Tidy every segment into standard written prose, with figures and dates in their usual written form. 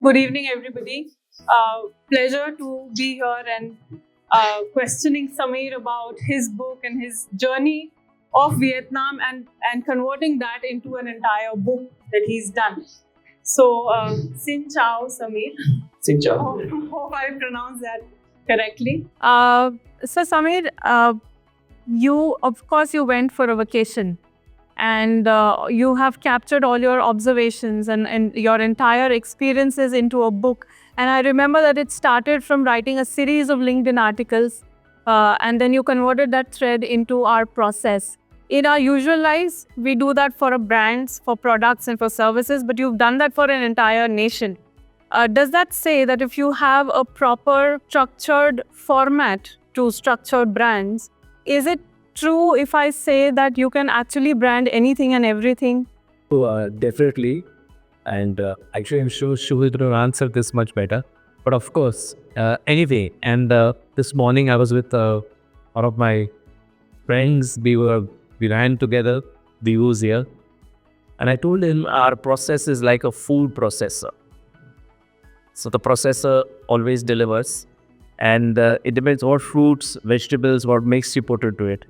Good evening, everybody. Pleasure to be here and questioning Sameer about his book and his journey of Vietnam and converting that into an entire book that he's done. So, Xin Chao, Sameer. Xin chào. Hope I pronounced that correctly. So Sameer, you went for a vacation, and you have captured all your observations and your entire experiences into a book. And I remember that it started from writing a series of LinkedIn articles, and then you converted that thread into our process. In our usual lives, we do that for brands, for products, and for services, but you've done that for an entire nation. Does that say that if you have a proper structured format to structured brands, is it true if I say that you can actually brand anything and everything? Definitely. And actually, I'm sure Shuhid will answer this much better. But of course, anyway, and this morning I was with one of my friends. We ran together, the use here. And I told him our process is like a food processor. So the processor always delivers. And it depends what fruits, vegetables, what makes you put into it.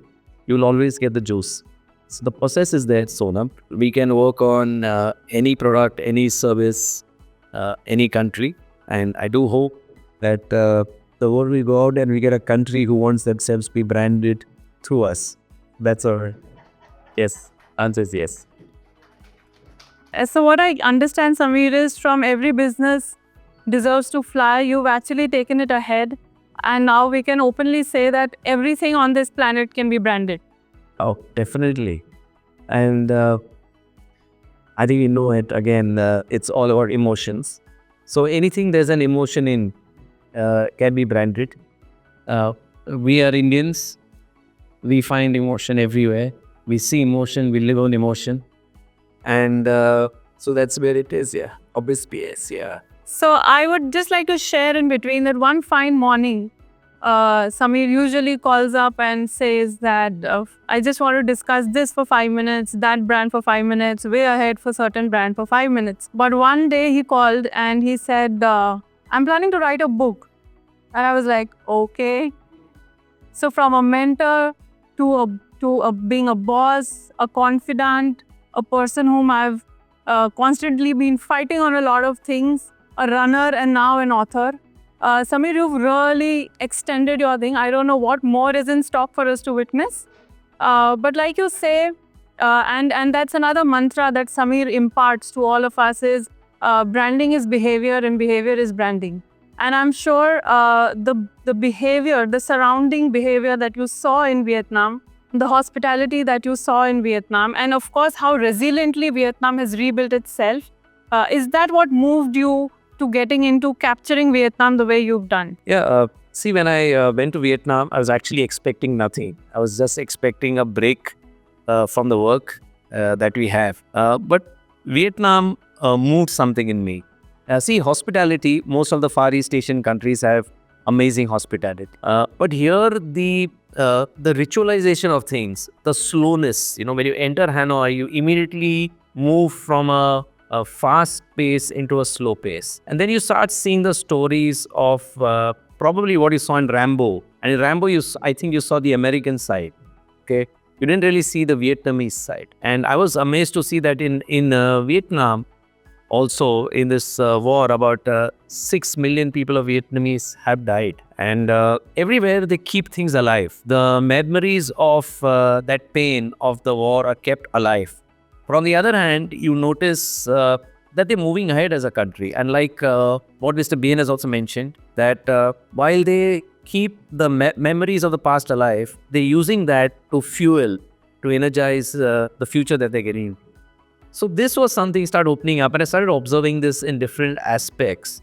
You'll always get the juice. So the process is there, Sonam. We can work on any product, any service, any country. And I do hope that the world will go out and we get a country who wants themselves to be branded through us. That's our yes. Answer is yes. So what I understand, Sameer, is from every business deserves to fly, you've actually taken it ahead. And now we can openly say that everything on this planet can be branded. Oh, definitely. And I think you know it again, it's all about emotions. So anything there's an emotion in can be branded. We are Indians. We find emotion everywhere. We see emotion, we live on emotion. And so that's where it is, yeah. Obviously, yes, yeah. So I would just like to share in between that one fine morning, Sameer usually calls up and says that I just want to discuss this for 5 minutes, that brand for 5 minutes, way ahead for certain brand for 5 minutes. But one day he called and he said, I'm planning to write a book. And I was like, okay. So from a mentor to being a boss, a confidant, a person whom I've constantly been fighting on a lot of things, a runner and now an author. Sameer, you've really extended your thing. I don't know what more is in stock for us to witness. But like you say, and that's another mantra that Sameer imparts to all of us is branding is behavior and behavior is branding. And I'm sure the behavior, the surrounding behavior that you saw in Vietnam, the hospitality that you saw in Vietnam, and of course how resiliently Vietnam has rebuilt itself, is that what moved you to getting into capturing Vietnam the way you've done? Yeah, see, when I went to Vietnam, I was actually expecting nothing. I was just expecting a break from the work that we have. But Vietnam moved something in me. See, hospitality, most of the Far East Asian countries have amazing hospitality. But here, the ritualization of things, the slowness, when you enter Hanoi, you immediately move from a fast pace into a slow pace. And then you start seeing the stories of probably what you saw in Rambo. And in Rambo, I think you saw the American side, okay? You didn't really see the Vietnamese side. And I was amazed to see that in Vietnam, also in this war, about 6 million people of Vietnamese have died. And everywhere they keep things alive. The memories of that pain of the war are kept alive. But on the other hand, you notice that they're moving ahead as a country. And like what Mr. Bain has also mentioned, that while they keep the memories of the past alive, they're using that to fuel, to energize the future that they're getting. So this was something started opening up, and I started observing this in different aspects.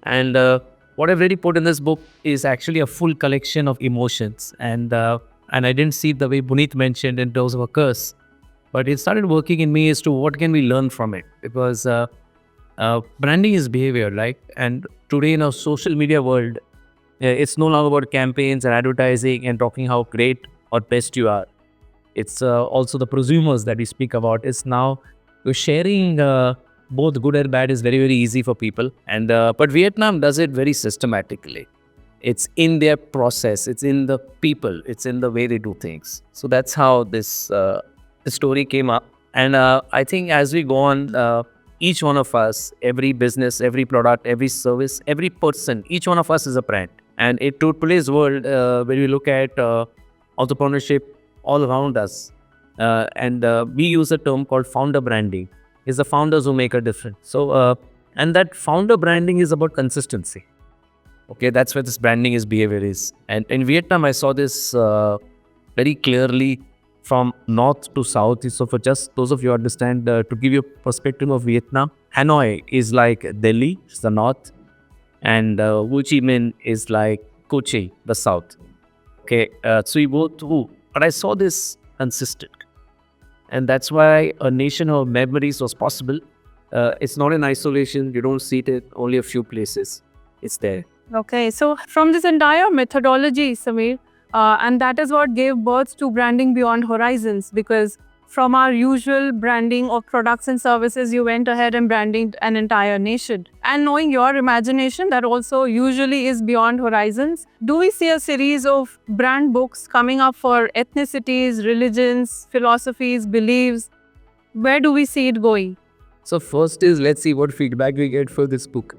And what I've really put in this book is actually a full collection of emotions. And I didn't see it the way Puneet mentioned in terms of a curse. But it started working in me as to what can we learn from it. Because branding is behavior, right? And today in our social media world, it's no longer about campaigns and advertising and talking how great or best you are. It's also the prosumers that we speak about. It's now you're sharing both good and bad is very, very easy for people. And but Vietnam does it very systematically. It's in their process. It's in the people. It's in the way they do things. So that's how this the story came up. And I think as we go on, each one of us, every business, every product, every service, every person, each one of us is a brand. And in today's world, when we look at entrepreneurship all around us, and we use a term called founder branding. It's the founders who make a difference. So, and that founder branding is about consistency. Okay, that's where this branding is behavior is. And in Vietnam, I saw this very clearly from north to south. So for just those of you who understand, to give you a perspective of Vietnam, Hanoi is like Delhi, it's the north, and Ho Chi Minh is like Kochi, the south. Okay, so we both, but I saw this consistent. And that's why a nation of memories was possible. It's not in isolation. You don't see it in only a few places. It's there. Okay, so from this entire methodology, Sameer, and that is what gave birth to Branding Beyond Horizons, because from our usual branding of products and services, you went ahead and branded an entire nation. And knowing your imagination, that also usually is beyond horizons, do we see a series of brand books coming up for ethnicities, religions, philosophies, beliefs? Where do we see it going? So first is, let's see what feedback we get for this book.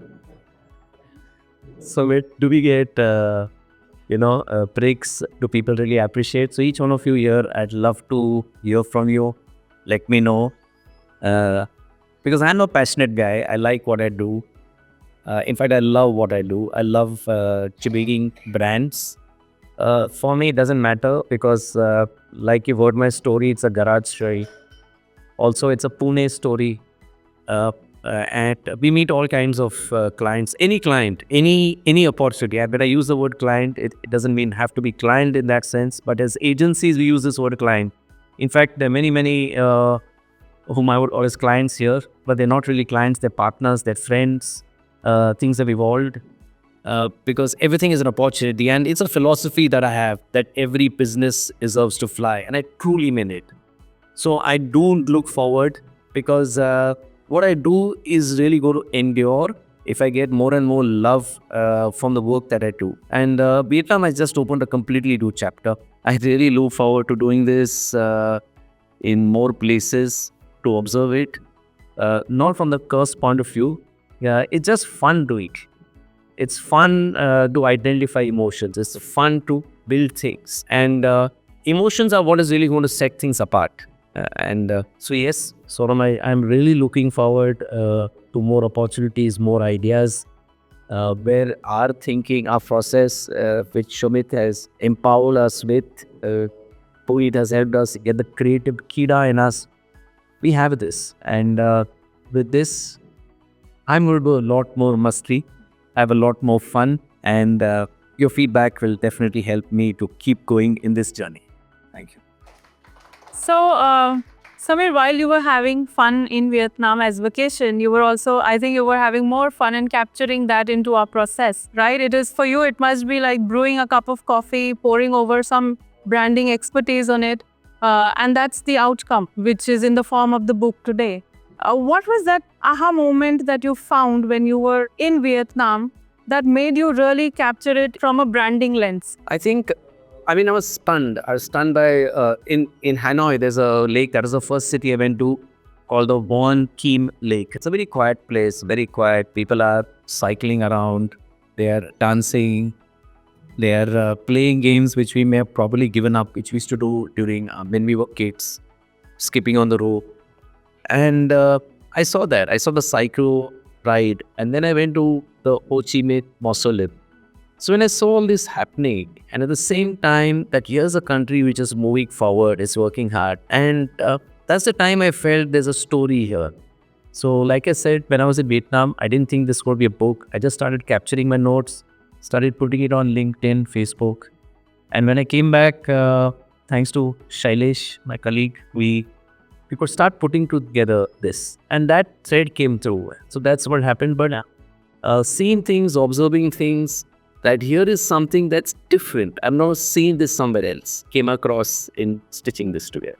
So do we get, breaks? Do people really appreciate? So each one of you here, I'd love to hear from you. Let me know. Because I'm a passionate guy. I like what I do. In fact, I love what I do. I love making brands. For me, it doesn't matter because like you've heard my story, it's a garage story. Also, it's a Pune story. And we meet all kinds of clients. Any client, any opportunity. When I use the word client, it doesn't mean have to be client in that sense. But as agencies, we use this word client. In fact, there are many whom I would call as clients here, but they're not really clients. They're partners. They're friends. Things have evolved because everything is an opportunity, and it's a philosophy that I have that every business deserves to fly, and I truly mean it. So I do look forward because what I do is really going to endure if I get more and more love from the work that I do. And Vietnam has just opened a completely new chapter. I really look forward to doing this in more places to observe it. Not from the curse point of view. It's just fun doing it. It's fun to identify emotions. It's fun to build things. And emotions are what is really going to set things apart. So yes, Sonam, I'm really looking forward to more opportunities, more ideas, where our thinking, our process, which Shumit has empowered us with, Puneet has helped us get the creative kida in us. We have this, and with this, I'm going to do a lot more mastery, have a lot more fun, and your feedback will definitely help me to keep going in this journey. Thank you. So, Sameer, while you were having fun in Vietnam as vacation, you were also, I think you were having more fun in capturing that into our process, right? It is for you, it must be like brewing a cup of coffee, pouring over some branding expertise on it. And that's the outcome, which is in the form of the book today. What was that aha moment that you found when you were in Vietnam that made you really capture it from a branding lens? I was stunned. I was stunned by, in Hanoi, there's a lake. That was the first city I went to called the Von Kim Lake. It's a very quiet place, very quiet. People are cycling around. They are dancing. They are playing games which we may have probably given up, which we used to do during when we were kids, skipping on the rope. And I saw that. I saw the cycle ride. And then I went to the Ho Chi Minh Mausoleum. So when I saw all this happening, and at the same time that here's a country which is moving forward, is working hard, and that's the time I felt there's a story here. So like I said, when I was in Vietnam, I didn't think this would be a book. I just started capturing my notes, started putting it on LinkedIn, Facebook. And when I came back, thanks to Shailesh, my colleague, we could start putting together this. And that thread came through. So that's what happened. But seeing things, observing things, that here is something that's different. I've not seen this somewhere else. Came across in stitching this together.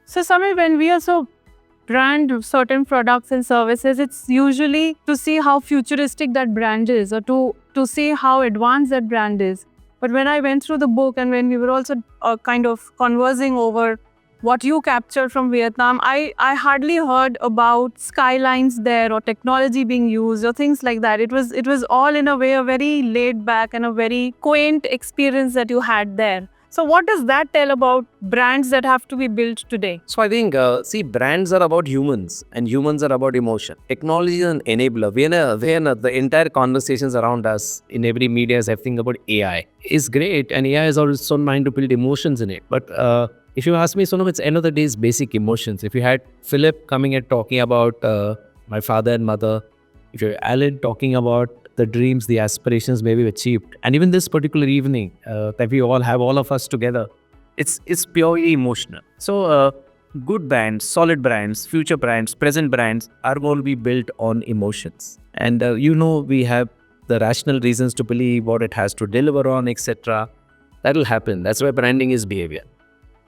So, Sameer, when we also brand certain products and services, it's usually to see how futuristic that brand is, or to see how advanced that brand is. But when I went through the book and when we were also kind of conversing over what you captured from Vietnam, I hardly heard about skylines there or technology being used or things like that. It was all in a way a very laid back and a very quaint experience that you had there. So what does that tell about brands that have to be built today? So I think, brands are about humans and humans are about emotion. Technology is an enabler. The entire conversations around us in every media is everything about AI. It's great, and AI is also trying to build emotions in it. But if you ask me, Sonam, it's end of the day is basic emotions. If you had Philip coming and talking about my father and mother, if you're Alan talking about the dreams, the aspirations maybe achieved, and even this particular evening that we all have, all of us together, it's purely emotional. So good brands, solid brands, future brands, present brands are going to be built on emotions. And we have the rational reasons to believe what it has to deliver on, etc. That will happen. That's why branding is behavior.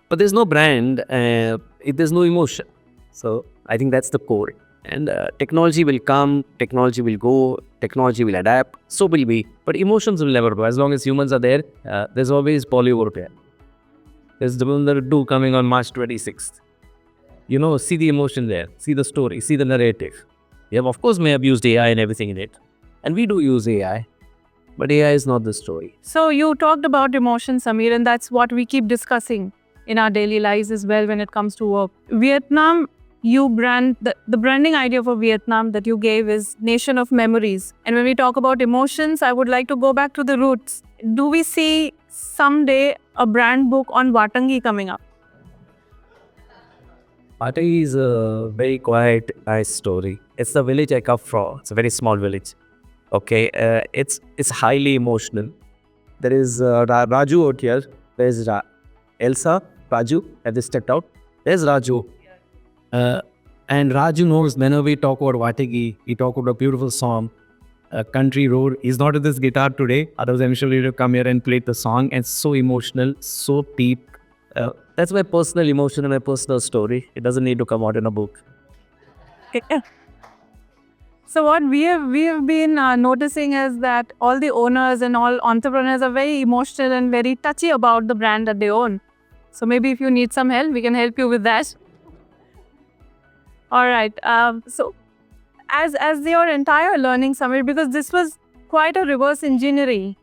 But there's no brand if there's no emotion. So I think that's the core. And technology will come, technology will go, technology will adapt, so will we. But emotions will never go. As long as humans are there, there's always Bollywood there. There's Dhurandhar 2 coming on March 26th. See the emotion there, see the story, see the narrative. We have, of course, may have used AI and everything in it. And we do use AI. But AI is not the story. So you talked about emotions, Sameer, and that's what we keep discussing in our daily lives as well when it comes to work. Vietnam, the branding idea for Vietnam that you gave is nation of memories. And when we talk about emotions, I would like to go back to the roots. Do we see someday a brand book on Vatangi coming up? Vatangi is a very quiet, nice story. It's the village I come from. It's a very small village. Okay, it's highly emotional. There is Raju out here. There's Elsa, Raju, have they stepped out? There's Raju. And Raju knows whenever we talk about Vatangi, we talk about a beautiful song, Country Road. He's not with this guitar today. Otherwise, I'm sure he would have come here and played the song. And so emotional, so deep. That's my personal emotion and my personal story. It doesn't need to come out in a book. So what we have been noticing is that all the owners and all entrepreneurs are very emotional and very touchy about the brand that they own. So maybe if you need some help, we can help you with that. All right. So as your entire learning, Sameer, because this was quite a reverse engineering.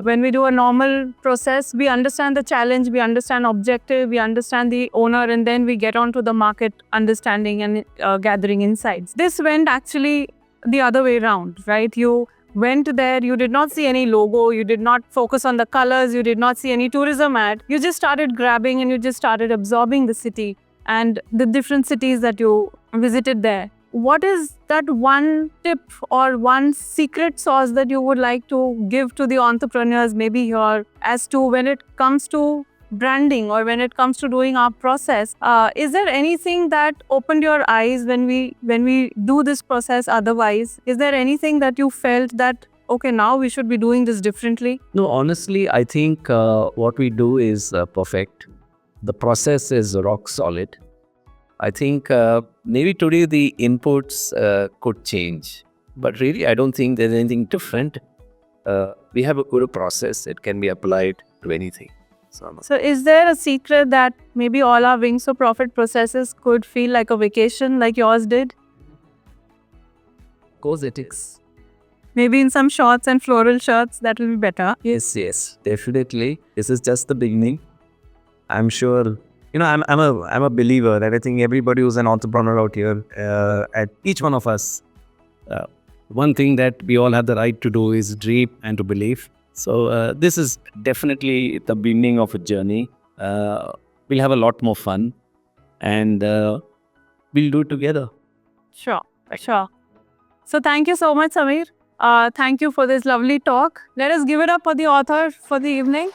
When we do a normal process, we understand the challenge, we understand objective, we understand the owner, and then we get on to the market understanding and gathering insights. This went actually the other way around, right? You went there, you did not see any logo, you did not focus on the colors, you did not see any tourism ad. You just started grabbing and you just started absorbing the city and the different cities that you visited there. What is that one tip or one secret sauce that you would like to give to the entrepreneurs maybe here as to when it comes to branding or when it comes to doing our process? Is there anything that opened your eyes when we do this process otherwise? Is there anything that you felt that, okay, now we should be doing this differently? No, honestly, I think what we do is perfect. The process is rock solid. I think maybe today the inputs could change, but really I don't think there's anything different. We have a good process. It can be applied to anything. So is there a secret that maybe all our Wings for Profit processes could feel like a vacation like yours did? Cosmetics. Maybe in some shorts and floral shirts, that will be better. Yes, definitely. This is just the beginning. I'm sure. I'm a believer that I think everybody who's an entrepreneur out here, at each one of us, one thing that we all have the right to do is dream and to believe. So this is definitely the beginning of a journey. We'll have a lot more fun, and we'll do it together. Sure. So thank you so much, Sameer. Thank you for this lovely talk. Let us give it up for the author for the evening.